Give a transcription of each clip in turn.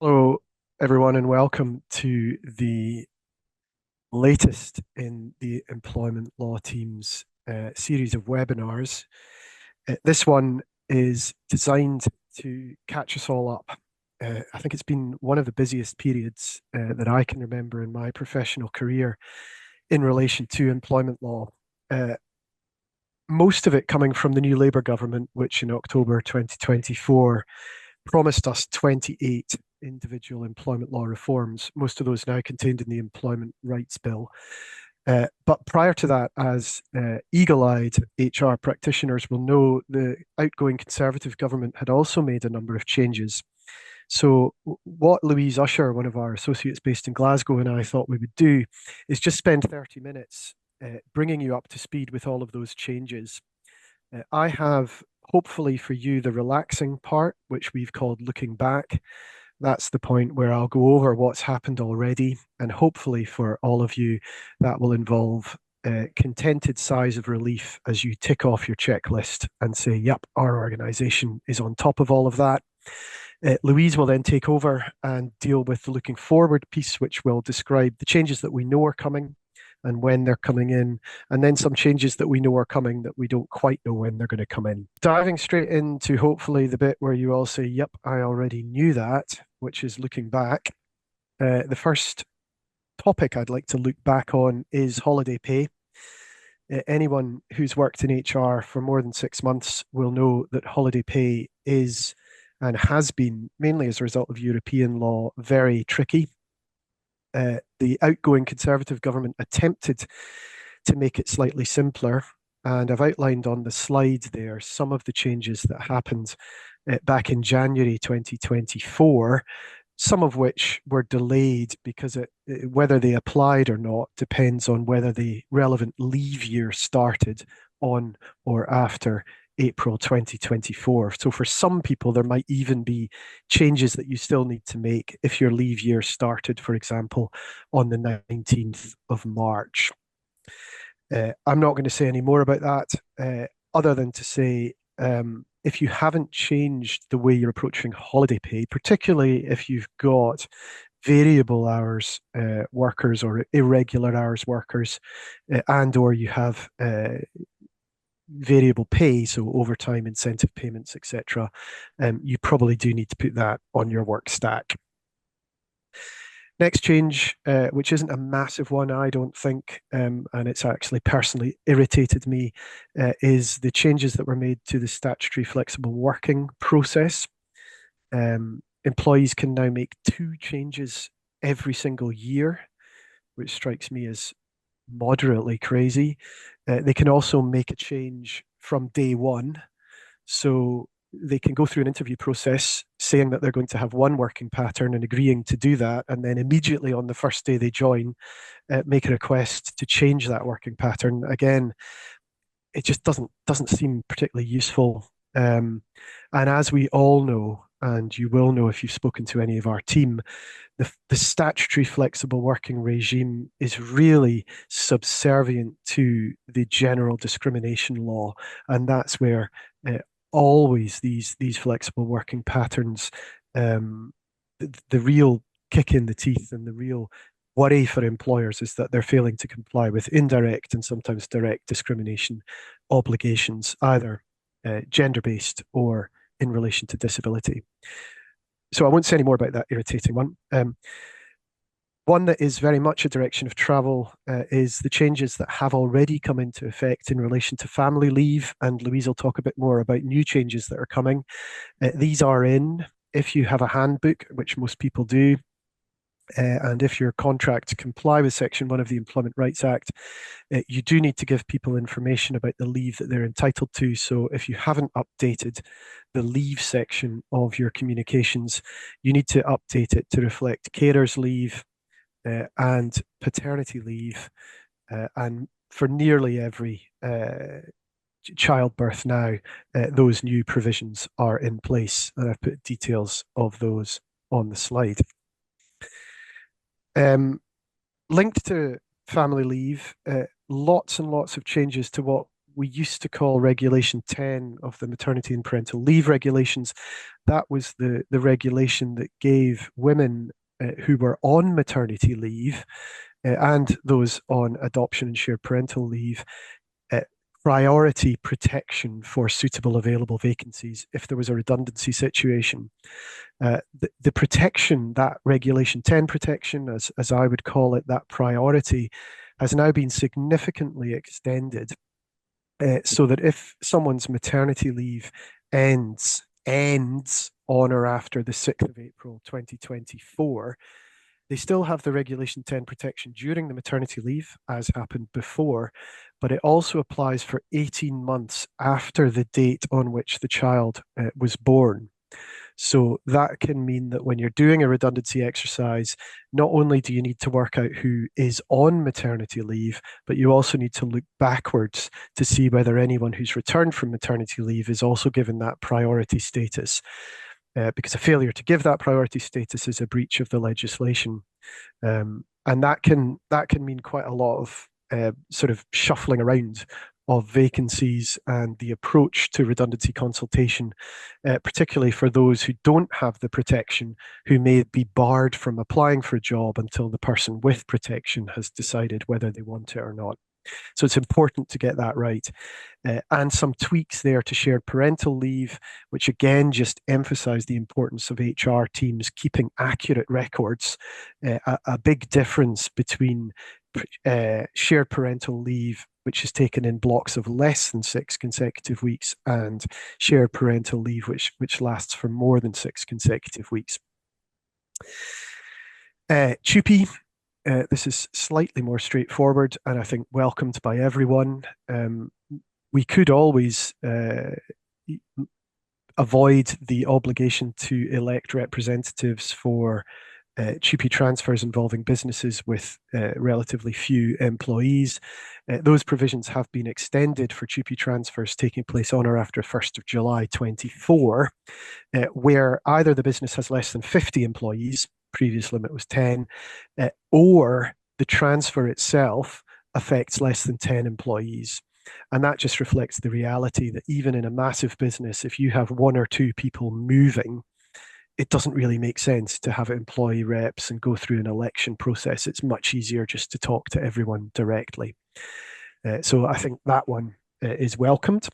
Hello, everyone, and welcome to the latest in the Employment Law Team's series of webinars. This one is designed to catch us all up. I think it's been one of the busiest periods that I can remember in my professional career in relation to employment law. Uh, most of it coming from the new Labour government, which in October 2024 promised us 28 individual employment law reforms, most of those now contained in the Employment Rights Bill. But prior to that, as eagle-eyed HR practitioners will know, the outgoing Conservative government had also made a number of changes. So what Louise Usher, one of our associates based in Glasgow, and I thought we would do is just spend 30 minutes bringing you up to speed with all of those changes. I have, hopefully for you, the relaxing part, which we've called looking back. That's the point where I'll go over what's happened already. And hopefully for all of you, that will involve contented sighs of relief as you tick off your checklist and say, yep, our organization is on top of all of that. Louise will then take over and deal with the looking forward piece, which will describe the changes that we know are coming and when they're coming in, and then some changes that we know are coming that we don't quite know when they're going to come in. Diving straight into hopefully the bit where you all say, yep, I already knew that, which is looking back. The first topic I'd like to look back on is holiday pay. Anyone who's worked in HR for more than 6 months will know that holiday pay is and has been, mainly as a result of European law, very tricky. The outgoing Conservative government attempted to make it slightly simpler, and I've outlined on the slide there some of the changes that happened back in January 2024, some of which were delayed because whether they applied or not depends on whether the relevant leave year started on or after April 2024. So for some people, there might even be changes that you still need to make if your leave year started, for example, on the 19th of March. I'm not going to say any more about that, other than to say if you haven't changed the way you're approaching holiday pay, particularly if you've got variable hours workers or irregular hours workers, and or you have variable pay, so overtime, incentive payments, etc., you probably do need to put that on your work stack. Next change, which isn't a massive one, I don't think, and it's actually personally irritated me, is the changes that were made to the statutory flexible working process. Employees can now make two changes every single year, which strikes me as moderately crazy. They can also make a change from day one. So they can go through an interview process saying that they're going to have one working pattern and agreeing to do that. And then immediately on the first day they join, make a request to change that working pattern. Again, it just doesn't seem particularly useful. And as we all know, and you will know if you've spoken to any of our team, the statutory flexible working regime is really subservient to the general discrimination law, and that's where always these flexible working patterns, the real kick in the teeth and the real worry for employers is that they're failing to comply with indirect and sometimes direct discrimination obligations, either gender-based or in relation to disability. So I won't say any more about that irritating one. One that is very much a direction of travel is the changes that have already come into effect in relation to family leave, and Louise will talk a bit more about new changes that are coming. These are in, if you have a handbook, which most people do, and if your contracts comply with Section 1 of the Employment Rights Act, you do need to give people information about the leave that they're entitled to. So if you haven't updated the leave section of your communications, you need to update it to reflect carers leave and paternity leave. And for nearly every childbirth now, those new provisions are in place. And I've put details of those on the slide. Linked to family leave, lots and lots of changes to what we used to call Regulation 10 of the maternity and parental leave regulations. That was the regulation that gave women who were on maternity leave and those on adoption and shared parental leave uh, priority protection for suitable available vacancies if there was a redundancy situation. The protection, that Regulation 10 protection, as I would call it, that priority, has now been significantly extended so that if someone's maternity leave ends on or after the 6th of April 2024, they still have the Regulation 10 protection during the maternity leave, as happened before, but it also applies for 18 months after the date on which the child was born. So that can mean that when you're doing a redundancy exercise, not only do you need to work out who is on maternity leave, but you also need to look backwards to see whether anyone who's returned from maternity leave is also given that priority status. Because a failure to give that priority status is a breach of the legislation. And that can mean quite a lot of sort of shuffling around of vacancies and the approach to redundancy consultation, particularly for those who don't have the protection, who may be barred from applying for a job until the person with protection has decided whether they want it or not. So it's important to get that right. And some tweaks there to shared parental leave, which again just emphasize the importance of HR teams keeping accurate records. A big difference between shared parental leave, which is taken in blocks of less than 6 consecutive weeks, and shared parental leave, which lasts for more than 6 consecutive weeks. TUPE, this is slightly more straightforward and I think welcomed by everyone. We could always avoid the obligation to elect representatives for TUPE transfers involving businesses with relatively few employees. Those provisions have been extended for TUPE transfers taking place on or after 1st of July 24, where either the business has less than 50 employees, previous limit was 10, or the transfer itself affects less than 10 employees. And that just reflects the reality that even in a massive business, if you have 1 or 2 people moving, it doesn't really make sense to have employee reps and go through an election process. It's much easier just to talk to everyone directly. So I think that one is welcomed.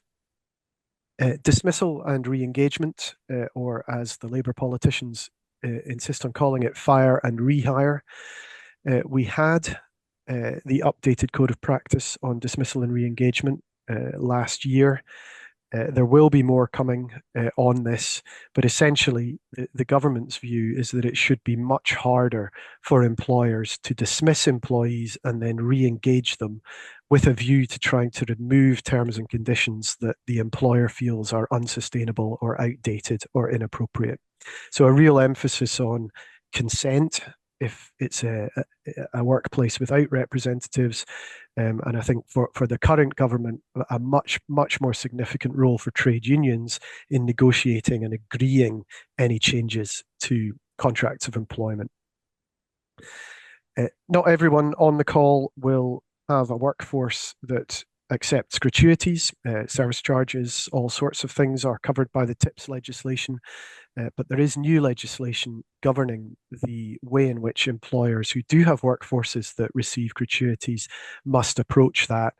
Dismissal and re-engagement, or as the Labour politicians insist on calling it, fire and rehire. We had the updated code of practice on dismissal and re-engagement last year. There will be more coming on this, but essentially the government's view is that it should be much harder for employers to dismiss employees and then re-engage them with a view to trying to remove terms and conditions that the employer feels are unsustainable or outdated or inappropriate. So a real emphasis on consent if it's a workplace without representatives. And I think for the current government, a much more significant role for trade unions in negotiating and agreeing any changes to contracts of employment. Not everyone on the call will have a workforce that accepts gratuities, service charges, all sorts of things are covered by the TIPS legislation. But there is new legislation governing the way in which employers who do have workforces that receive gratuities must approach that,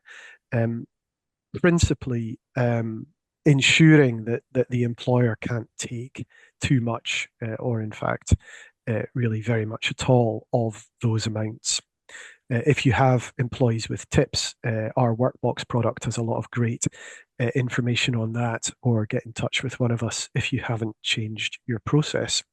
principally ensuring that the employer can't take too much or in fact really very much at all of those amounts. If you have employees with tips, our Workbox product has a lot of great information on that, or get in touch with one of us if you haven't changed your process.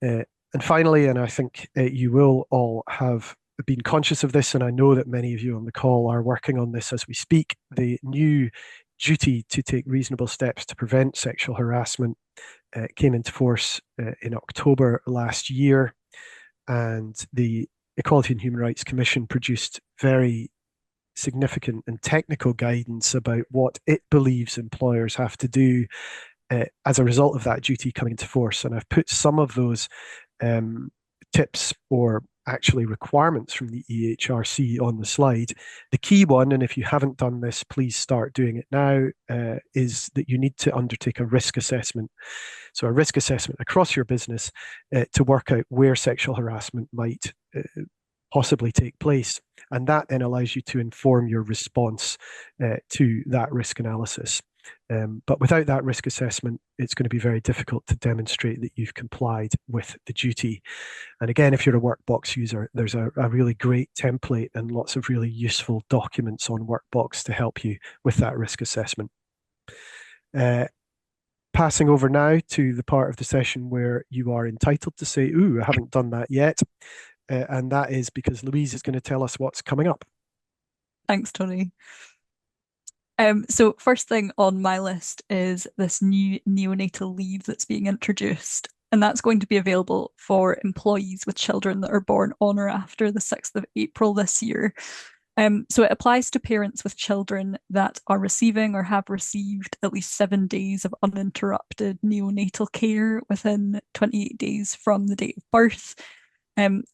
And finally, and I think you will all have been conscious of this, and I know that many of you on the call are working on this as we speak, the new duty to take reasonable steps to prevent sexual harassment came into force in October last year, and the Equality and Human Rights Commission produced very significant and technical guidance about what it believes employers have to do as a result of that duty coming into force. And I've put some of those tips or actually requirements from the EHRC on the slide. The key one, and if you haven't done this, please start doing it now, is that you need to undertake a risk assessment. So a risk assessment across your business to work out where sexual harassment might possibly take place. And that then allows you to inform your response to that risk analysis. But without that risk assessment, it's going to be very difficult to demonstrate that you've complied with the duty. And again, if you're a Workbox user, there's a really great template and lots of really useful documents on Workbox to help you with that risk assessment. Passing over now to the part of the session where you are entitled to say, ooh, I haven't done that yet. And that is because Louise is going to tell us what's coming up. Thanks, Tony. So first thing on my list is this new neonatal leave that's being introduced, and that's going to be available for employees with children that are born on or after the 6th of April this year. So it applies to parents with children that are receiving or have received at least 7 days of uninterrupted neonatal care within 28 days from the date of birth.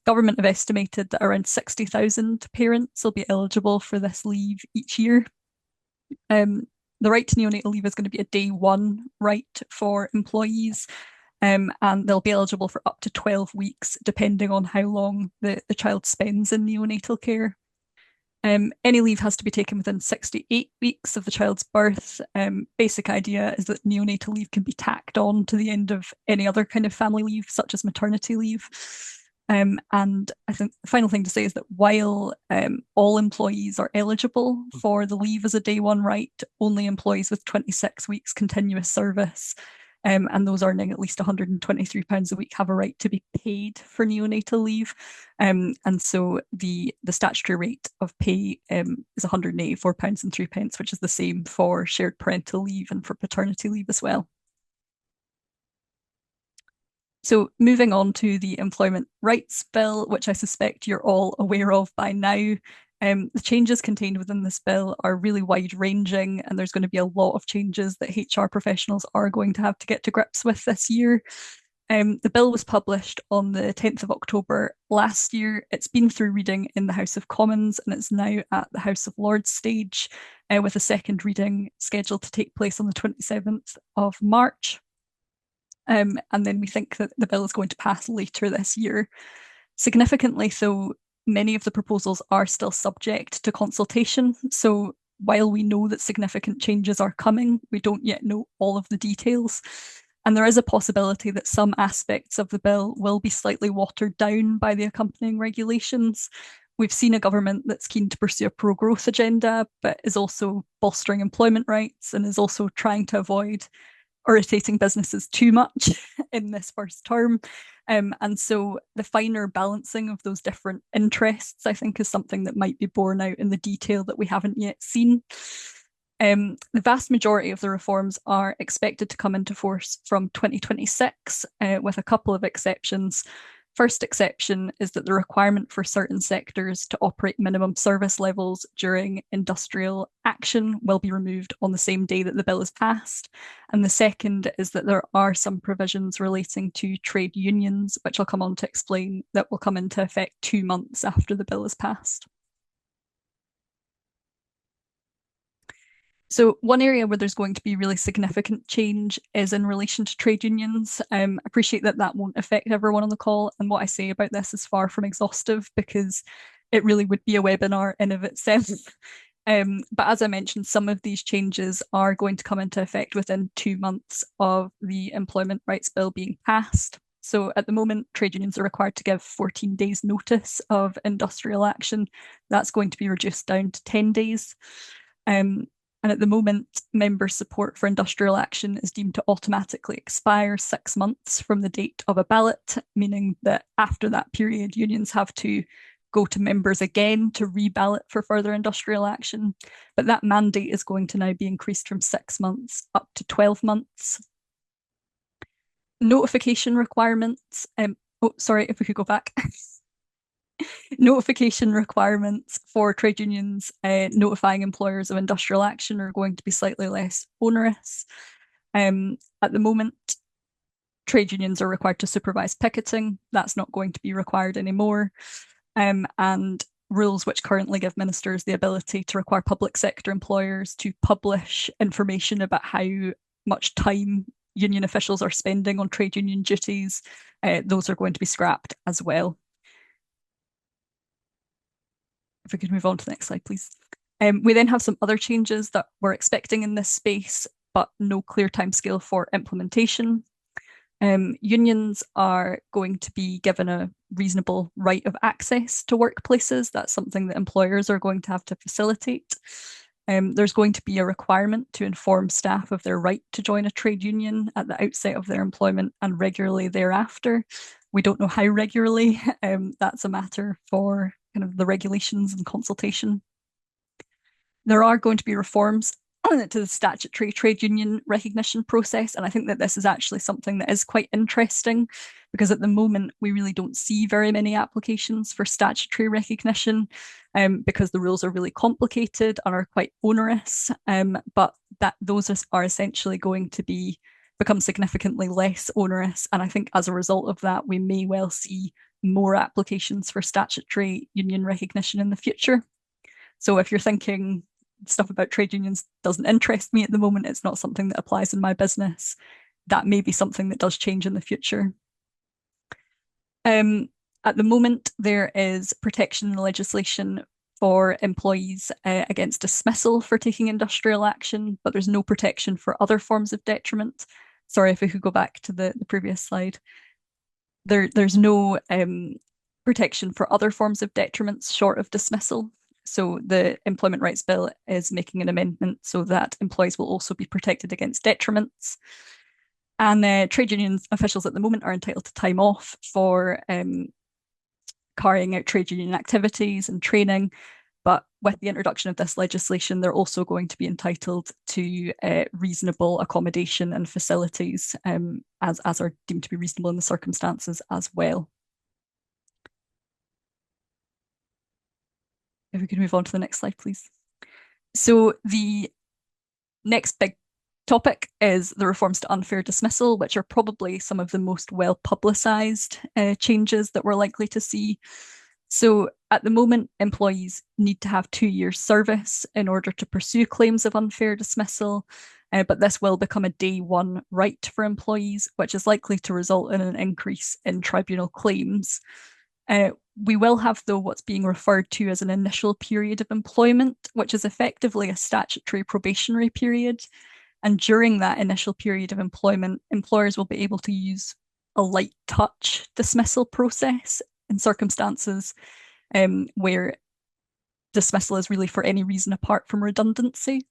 Government have estimated that around 60,000 parents will be eligible for this leave each year. The right to neonatal leave is going to be a day one right for employees, and they'll be eligible for up to 12 weeks, depending on how long the child spends in neonatal care. Any leave has to be taken within 68 weeks of the child's birth. Basic idea is that neonatal leave can be tacked on to the end of any other kind of family leave, such as maternity leave. And I think the final thing to say is that while all employees are eligible for the leave as a day one right, only employees with 26 weeks continuous service and those earning at least £123 a week have a right to be paid for neonatal leave. And so the statutory rate of pay is £184.03, which is the same for shared parental leave and for paternity leave as well. So moving on to the Employment Rights Bill, which I suspect you're all aware of by now. The changes contained within this bill are really wide-ranging, and there's going to be a lot of changes that HR professionals are going to have to get to grips with this year. The bill was published on the 10th of October last year. It's been through reading in the House of Commons, and it's now at the House of Lords stage, with a second reading scheduled to take place on the 27th of March. And then we think that the bill is going to pass later this year. Significantly, though, many of the proposals are still subject to consultation. So while we know that significant changes are coming, we don't yet know all of the details. And there is a possibility that some aspects of the bill will be slightly watered down by the accompanying regulations. We've seen a government that's keen to pursue a pro-growth agenda, but is also bolstering employment rights and is also trying to avoid irritating businesses too much in this first term. And so the finer balancing of those different interests, I think, is something that might be borne out in the detail that we haven't yet seen. The vast majority of the reforms are expected to come into force from 2026, with a couple of exceptions. First exception is that the requirement for certain sectors to operate minimum service levels during industrial action will be removed on the same day that the bill is passed. And the second is that there are some provisions relating to trade unions, which I'll come on to explain, that will come into effect 2 months after the bill is passed. So one area where there's going to be really significant change is in relation to trade unions. I appreciate that that won't affect everyone on the call, and what I say about this is far from exhaustive because it really would be a webinar in of itself. But as I mentioned, some of these changes are going to come into effect within 2 months of the Employment Rights Bill being passed. So at the moment, trade unions are required to give 14 days notice of industrial action. That's going to be reduced down to 10 days. And at the moment, member support for industrial action is deemed to automatically expire 6 months from the date of a ballot, meaning that after that period, unions have to go to members again to reballot for further industrial action. But that mandate is going to now be increased from 6 months up to 12 months. Notification requirements. Sorry, if we could go back. Notification requirements for trade unions notifying employers of industrial action are going to be slightly less onerous. At the moment, Trade unions are required to supervise picketing. That's not going to be required anymore. And rules which currently give ministers the ability to require public sector employers to publish information about how much time union officials are spending on trade union duties, those are going to be scrapped as well. If we could move on to the next slide, please. We then have some other changes that we're expecting in this space, but no clear timescale for implementation. Unions are going to be given a reasonable right of access to workplaces. That's something that employers are going to have to facilitate. There's going to be a requirement to inform staff of their right to join a trade union at the outset of their employment and regularly thereafter. We don't know how regularly. That's a matter for kind of the regulations and consultation. There are going to be reforms to the statutory trade union recognition process. And I think that this is actually something that is quite interesting because at the moment we really don't see very many applications for statutory recognition because the rules are really complicated and are quite onerous. But those are essentially going to become significantly less onerous. And I think as a result of that, we may well see more applications for statutory union recognition in the future. So if you're thinking stuff about trade unions doesn't interest me at the moment, it's not something that applies in my business, that may be something that does change in the future. At the moment, there is protection in the legislation for employees against dismissal for taking industrial action, but there's no protection for other forms of detriment. Sorry, if we could go back to the previous slide. There's no protection for other forms of detriments short of dismissal. So the Employment Rights Bill is making an amendment so that employees will also be protected against detriments. And trade union officials at the moment are entitled to time off for carrying out trade union activities and training. But with the introduction of this legislation, they're also going to be entitled to reasonable accommodation and facilities as are deemed to be reasonable in the circumstances as well. If we could move on to the next slide, please. So the next big topic is the reforms to unfair dismissal, which are probably some of the most well publicised changes that we're likely to see. So at the moment, employees need to have 2 years service in order to pursue claims of unfair dismissal, but this will become a day one right for employees, which is likely to result in an increase in tribunal claims. We will have, though, what's being referred to as an initial period of employment, which is effectively a statutory probationary period. And during that initial period of employment, employers will be able to use a light touch dismissal process in circumstances where dismissal is really for any reason apart from redundancy.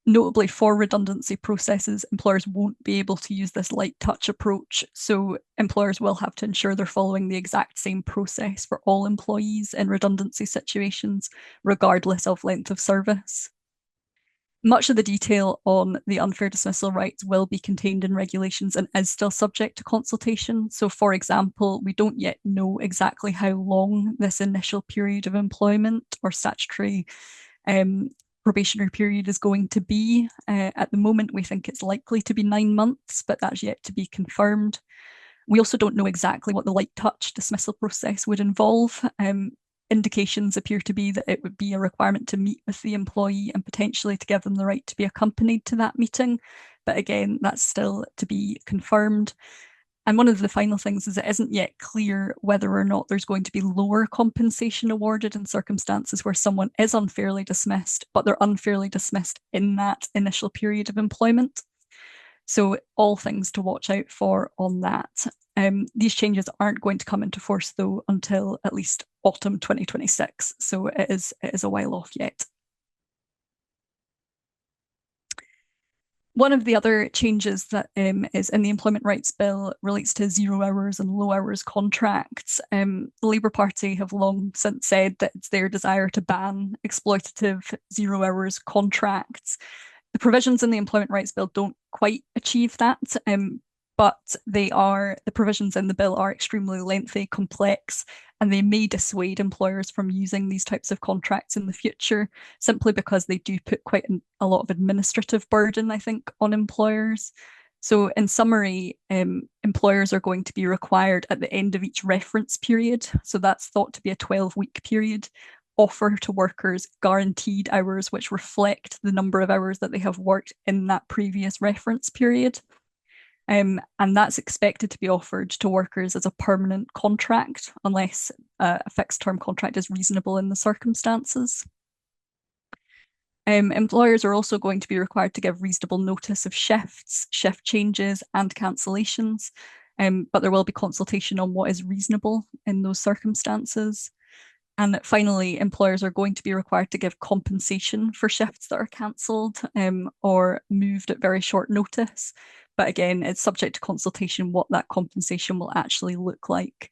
Notably, for redundancy processes, employers won't be able to use this light touch approach. So employers will have to ensure they're following the exact same process for all employees in redundancy situations, regardless of length of service. Much of the detail on the unfair dismissal rights will be contained in regulations and is still subject to consultation. So, for example, we don't yet know exactly how long this initial period of employment or statutory probationary period is going to be. At the moment, we think it's likely to be 9 months, but that's yet to be confirmed. We also don't know exactly what the light touch dismissal process would involve. Indications appear to be that it would be a requirement to meet with the employee and potentially to give them the right to be accompanied to that meeting. But again, that's still to be confirmed. And one of the final things is it isn't yet clear whether or not there's going to be lower compensation awarded in circumstances where someone is unfairly dismissed, but they're unfairly dismissed in that initial period of employment. So all things to watch out for on that. These changes aren't going to come into force, though, until at least autumn 2026. So it is a while off yet. One of the other changes that is in the Employment Rights Bill relates to 0 hours and low hours contracts. The Labour Party have long since said that it's their desire to ban exploitative 0 hours contracts. The provisions in the Employment Rights Bill don't quite achieve that, but the provisions in the bill are extremely lengthy, complex, and they may dissuade employers from using these types of contracts in the future, simply because they do put quite a lot of administrative burden, I think, on employers. So, in summary, employers are going to be required at the end of each reference period, so that's thought to be a 12-week period, offer to workers guaranteed hours which reflect the number of hours that they have worked in that previous reference period. And that's expected to be offered to workers as a permanent contract, unless a fixed term contract is reasonable in the circumstances. Employers are also going to be required to give reasonable notice of shifts, shift changes, and cancellations, but there will be consultation on what is reasonable in those circumstances. And finally, employers are going to be required to give compensation for shifts that are cancelled or moved at very short notice. But again, it's subject to consultation what that compensation will actually look like.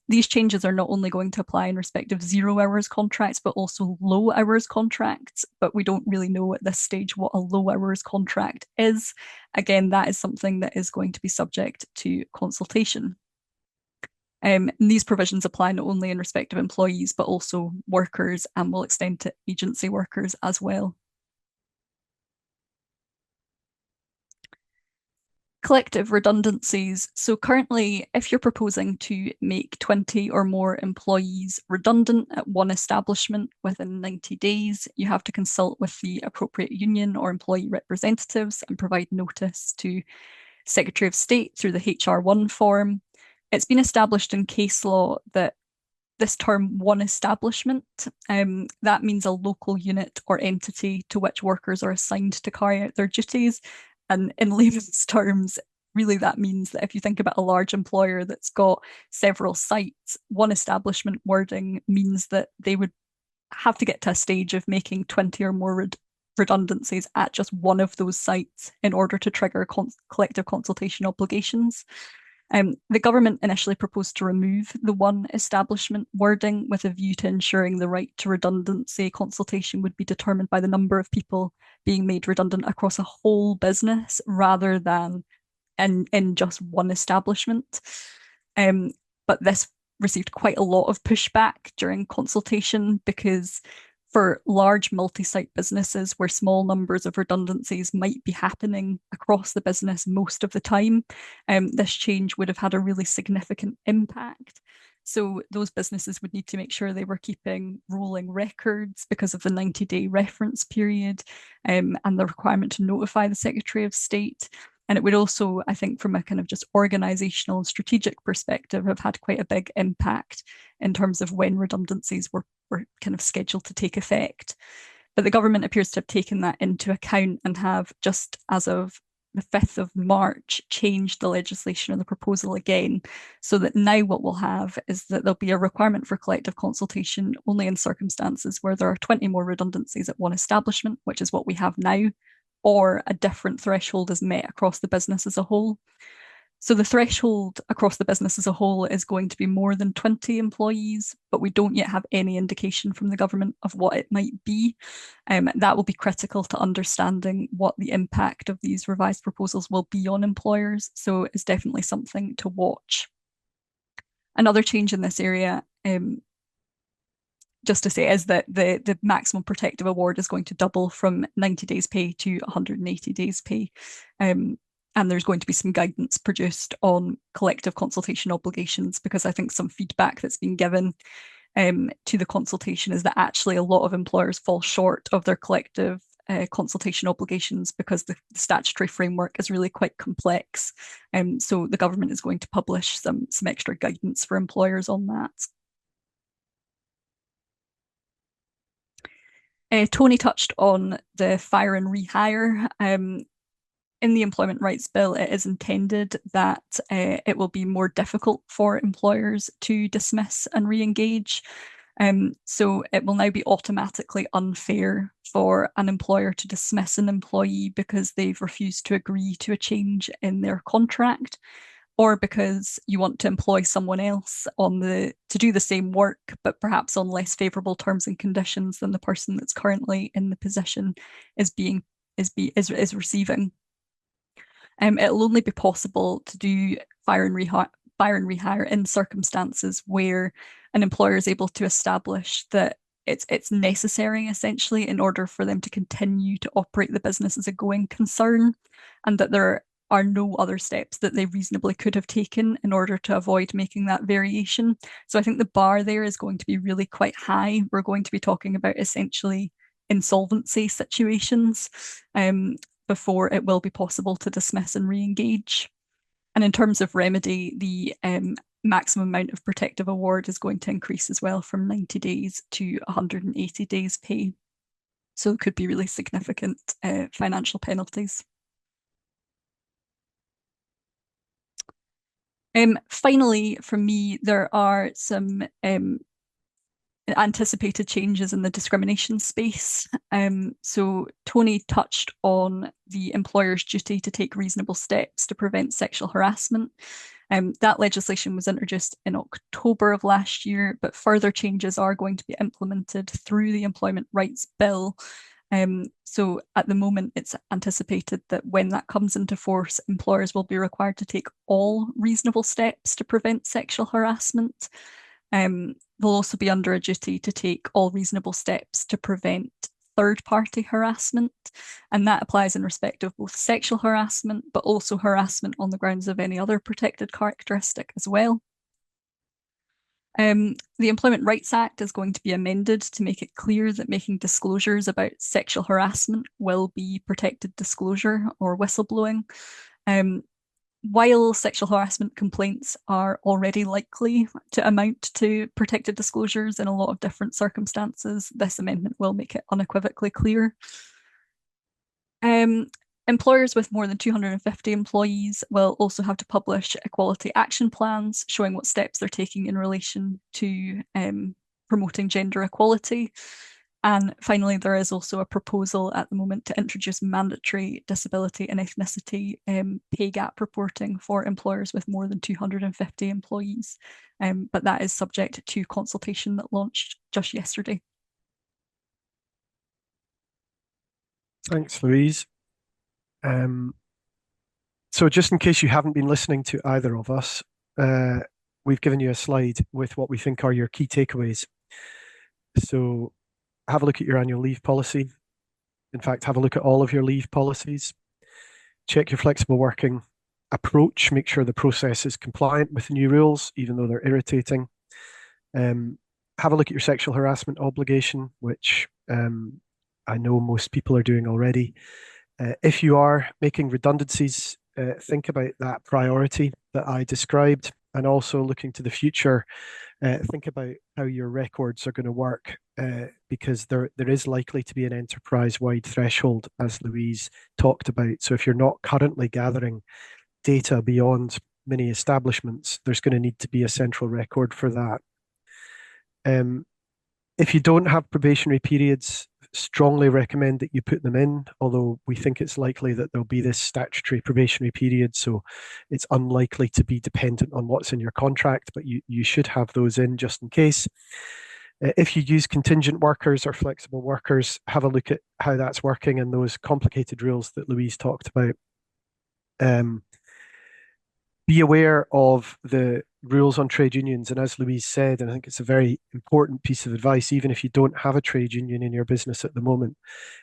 These changes are not only going to apply in respect of 0 hours contracts, but also low hours contracts. But we don't really know at this stage what a low hours contract is. Again, that is something that is going to be subject to consultation. And these provisions apply not only in respect of employees, but also workers, and will extend to agency workers as well. Collective redundancies. So currently, if you're proposing to make 20 or more employees redundant at one establishment within 90 days, you have to consult with the appropriate union or employee representatives and provide notice to Secretary of State through the HR1 form. It's been established in case law that this term one establishment, that means a local unit or entity to which workers are assigned to carry out their duties. And in layman's terms, really that means that if you think about a large employer that's got several sites, one establishment wording means that they would have to get to a stage of making 20 or more redundancies at just one of those sites in order to trigger collective consultation obligations. The government initially proposed to remove the one establishment wording with a view to ensuring the right to redundancy consultation would be determined by the number of people being made redundant across a whole business rather than in just one establishment. But this received quite a lot of pushback during consultation because for large multi-site businesses where small numbers of redundancies might be happening across the business most of the time, this change would have had a really significant impact. So those businesses would need to make sure they were keeping rolling records because of the 90-day reference period and the requirement to notify the Secretary of State. And it would also, I think, from a kind of just organizational and strategic perspective, have had quite a big impact in terms of when redundancies were kind of scheduled to take effect. But the government appears to have taken that into account and have, just as of the 5th of March, changed the legislation or the proposal again, so that now what we'll have is that there'll be a requirement for collective consultation only in circumstances where there are 20 more redundancies at one establishment, which is what we have now, or a different threshold is met across the business as a whole. So the threshold across the business as a whole is going to be more than 20 employees, but we don't yet have any indication from the government of what it might be. That will be critical to understanding what the impact of these revised proposals will be on employers. So it's definitely something to watch. Another change in this area, just to say, is that the maximum protective award is going to double from 90 days pay to 180 days pay. And there's going to be some guidance produced on collective consultation obligations, because I think some feedback that's been given to the consultation is that actually a lot of employers fall short of their collective consultation obligations because the statutory framework is really quite complex. So the government is going to publish some extra guidance for employers on that. Tony touched on the fire and rehire. In the Employment Rights Bill, it is intended that it will be more difficult for employers to dismiss and re-engage. So it will now be automatically unfair for an employer to dismiss an employee because they've refused to agree to a change in their contract, or because you want to employ someone else to do the same work, but perhaps on less favourable terms and conditions than the person that's currently in the position is receiving. It'll only be possible to do fire and rehire in circumstances where an employer is able to establish that it's necessary, essentially, in order for them to continue to operate the business as a going concern, and that there are no other steps that they reasonably could have taken in order to avoid making that variation. So I think the bar there is going to be really quite high. We're going to be talking about essentially insolvency situations before it will be possible to dismiss and re-engage. And in terms of remedy, the maximum amount of protective award is going to increase as well from 90 days to 180 days pay. So it could be really significant financial penalties. Finally, from me, there are some anticipated changes in the discrimination space. So Tony touched on the employer's duty to take reasonable steps to prevent sexual harassment. That legislation was introduced in October of last year, but further changes are going to be implemented through the Employment Rights Bill. So at the moment, it's anticipated that when that comes into force, employers will be required to take all reasonable steps to prevent sexual harassment. They'll also be under a duty to take all reasonable steps to prevent third-party harassment, and that applies in respect of both sexual harassment, but also harassment on the grounds of any other protected characteristic as well. The Employment Rights Act is going to be amended to make it clear that making disclosures about sexual harassment will be protected disclosure or whistleblowing. While sexual harassment complaints are already likely to amount to protected disclosures in a lot of different circumstances, this amendment will make it unequivocally clear. Employers with more than 250 employees will also have to publish equality action plans showing what steps they're taking in relation to promoting gender equality. And finally, there is also a proposal at the moment to introduce mandatory disability and ethnicity pay gap reporting for employers with more than 250 employees. But that is subject to consultation that launched just yesterday. Thanks, Louise. So just in case you haven't been listening to either of us, we've given you a slide with what we think are your key takeaways. So have a look at your annual leave policy. In fact, have a look at all of your leave policies. Check your flexible working approach. Make sure the process is compliant with the new rules, even though they're irritating. Have a look at your sexual harassment obligation, which I know most people are doing already. If you are making redundancies, think about that priority that I described, and also looking to the future, think about how your records are going to work, because there is likely to be an enterprise-wide threshold, as Louise talked about. So if you're not currently gathering data beyond many establishments, there's going to need to be a central record for that. If you don't have probationary periods, strongly recommend that you put them in, although we think it's likely that there'll be this statutory probationary period, so it's unlikely to be dependent on what's in your contract, but you should have those in just in case. If you use contingent workers or flexible workers, have a look at how that's working and those complicated rules that Louise talked about. Be aware of the rules on trade unions. And as Louise said, and I think it's a very important piece of advice, even if you don't have a trade union in your business at the moment,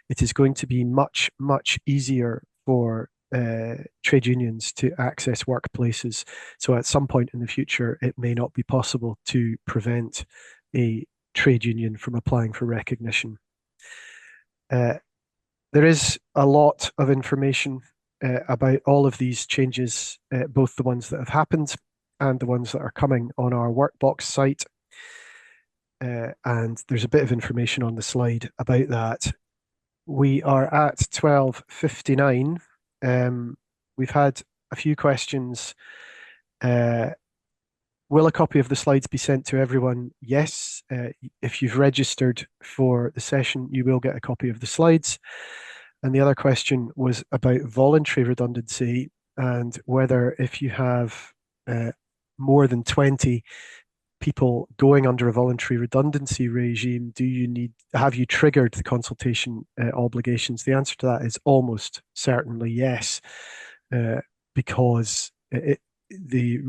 it is going to be much, much easier for trade unions to access workplaces. So at some point in the future, it may not be possible to prevent a trade union from applying for recognition. There is a lot of information about all of these changes, both the ones that have happened and the ones that are coming on our Workbox site. And there's a bit of information on the slide about that. We are at 12:59. We've had a few questions. Will a copy of the slides be sent to everyone? Yes. If you've registered for the session, you will get a copy of the slides. And the other question was about voluntary redundancy and whether if you have more than 20 people going under a voluntary redundancy regime, have you triggered the consultation obligations? The answer to that is almost certainly yes, because the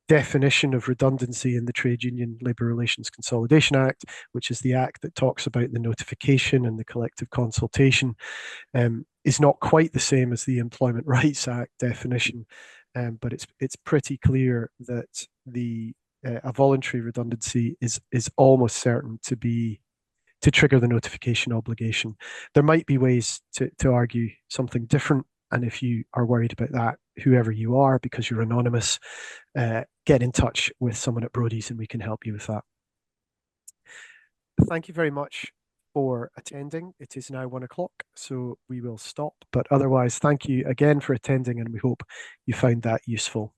definition of redundancy in the Trade Union Labour Relations Consolidation Act, which is the act that talks about the notification and the collective consultation, is not quite the same as the Employment Rights Act definition, but it's pretty clear that the a voluntary redundancy is almost certain to trigger the notification obligation. There might be ways to argue something different, and if you are worried about that, whoever you are, because you're anonymous, get in touch with someone at Brody's and we can help you with that. Thank you very much for attending. It is now 1 o'clock, so we will stop. But otherwise, thank you again for attending, and we hope you found that useful.